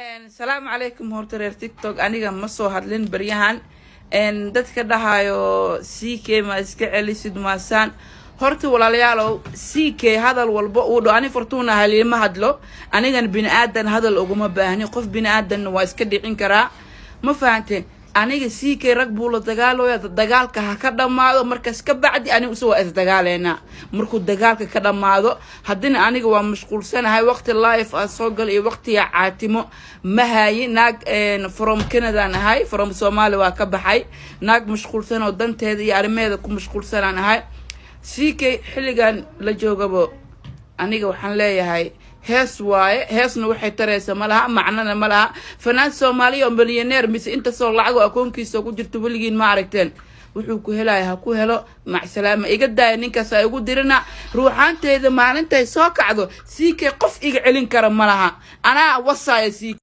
السلام عليكم هورترير تيك توك aniga ma soo hadlin baryahan dadka dhahayo CK ma iska celisid maasaan horta walaalayaal CK hadal walba uu dho ani fortuna halima hadlo anigan bini aadan hadal uguma baahni qof bini aadan waa iska dhicin karaa ma fahanteen aniga CK rag buu la dagaalooya dagaalka ha ka dhamaado markaas ka bacdi anigu soo is dagaaleena markuu dagaalka ka dhamaado hadina aniga waa mashquulsanahay waqti live soo gal iyo waqti caatimo ma hayi naag from Canada nahay from Soomaaliya waa ka baxay naag mashquulsan oo danteeda iyo arimeeda ku mashquulsanahay CK xilligan la joogabo aniga waxaan leeyahay hees waaye heesna waxay taraysaa malaha macnana malaha fanaan Soomaaliya oo milyaneer mise inta soo lacag akoonkiisa ku jirto waligiin ma aragteen wuxuu ku helay ha ku helo mac salaama iga daay ninkaas ay ugu dirina ruuxaanteeda maalintay soo kacdo CK qof iga celin kara malaha ana wasaaya CK